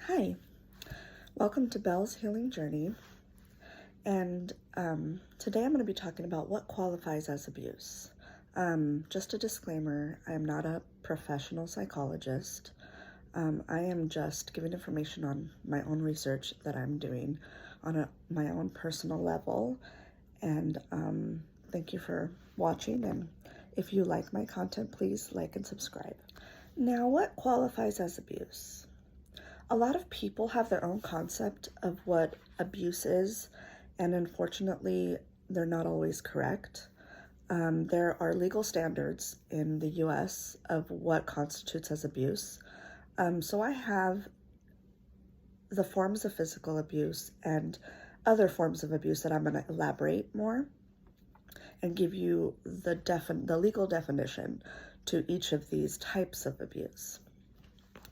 Hi, welcome to Belle's Healing Journey. And today I'm going to be talking about what qualifies as abuse. Just a disclaimer, I am not a professional psychologist. I am just giving information on my own research that I'm doing on my own personal level. And thank you for watching. And if you like my content, please like and subscribe. Now, what qualifies as abuse? A lot of people have their own concept of what abuse is, and unfortunately, they're not always correct. There are legal standards in the US of what constitutes as abuse. So I have the forms of physical abuse and other forms of abuse that I'm going to elaborate more and give you the legal definition to each of these types of abuse.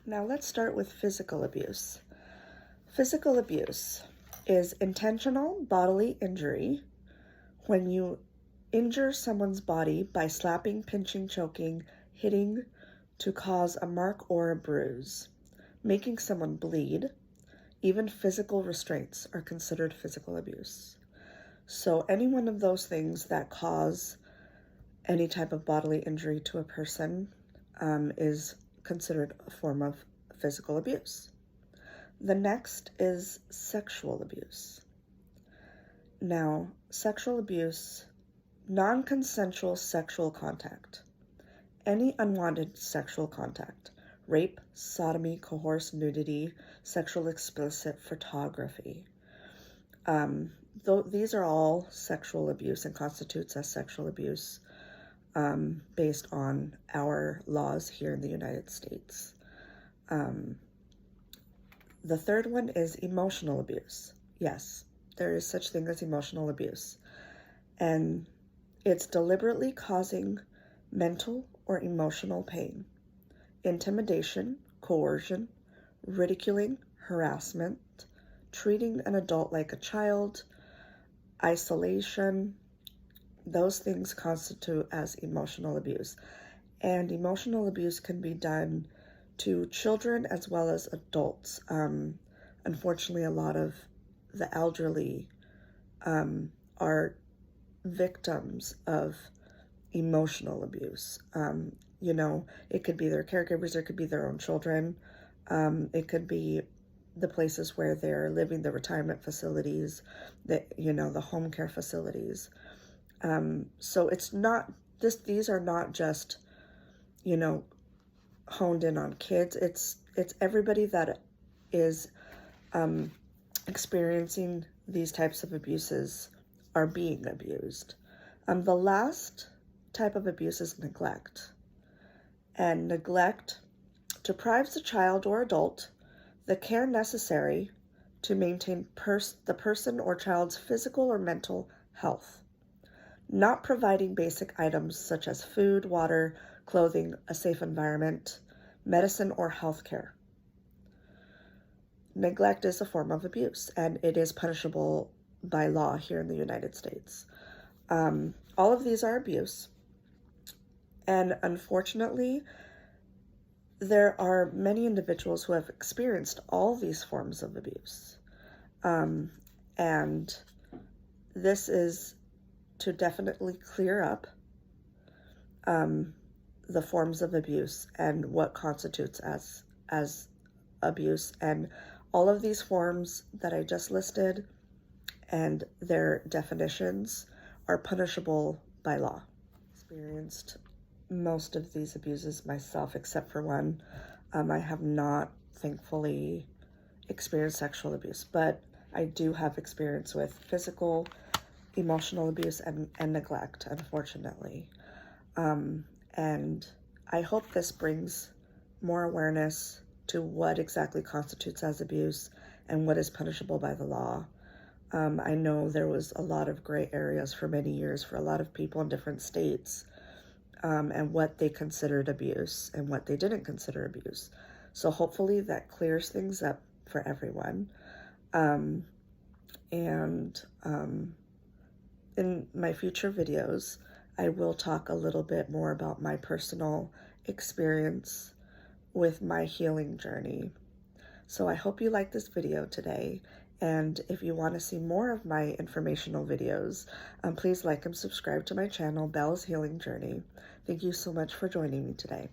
Now let's start with physical abuse. Physical abuse is intentional bodily injury when you injure someone's body by slapping, pinching, choking, hitting to cause a mark or a bruise, making someone bleed. Even physical restraints are considered physical abuse. So any one of those things that cause any type of bodily injury to a person is considered a form of physical abuse. The next is sexual abuse. Now, sexual abuse, non-consensual sexual contact, any unwanted sexual contact, rape, sodomy, coerced nudity, sexual explicit photography. These are all sexual abuse and constitutes as sexual abuse based on our laws here in the United States. The third one is emotional abuse. Yes, there is such thing as emotional abuse. And it's deliberately causing mental or emotional pain, intimidation, coercion, ridiculing, harassment, treating an adult like a child, isolation. Those things constitute as emotional abuse. And emotional abuse can be done to children as well as adults. Unfortunately, a lot of the elderly are victims of emotional abuse. It could be their caregivers, it could be their own children. It could be the places where they're living, the retirement facilities, the home care facilities. So it's not these are not just, honed in on kids. It's everybody that is experiencing these types of abuses are being abused. The last type of abuse is neglect. And neglect deprives the child or adult the care necessary to maintain the person or child's physical or mental health, not providing basic items such as food, water, clothing, a safe environment, medicine, or health care. Neglect is a form of abuse, and it is punishable by law here in the United States. All of these are abuse, and unfortunately, there are many individuals who have experienced all these forms of abuse. And this is to definitely clear up the forms of abuse and what constitutes as abuse. And all of these forms that I just listed and their definitions are punishable by law. Experienced most of these abuses myself, except for one. I have not, thankfully, experienced sexual abuse, but I do have experience with physical, emotional abuse, and neglect, unfortunately. And I hope this brings more awareness to what exactly constitutes as abuse and what is punishable by the law. I know there was a lot of gray areas for many years for a lot of people in different states, and what they considered abuse and what they didn't consider abuse. So hopefully that clears things up for everyone. In my future videos, I will talk a little bit more about my personal experience with my healing journey. So I hope you like this video today, and if you want to see more of my informational videos, please like and subscribe to my channel, Belle's Healing Journey. Thank you so much for joining me today.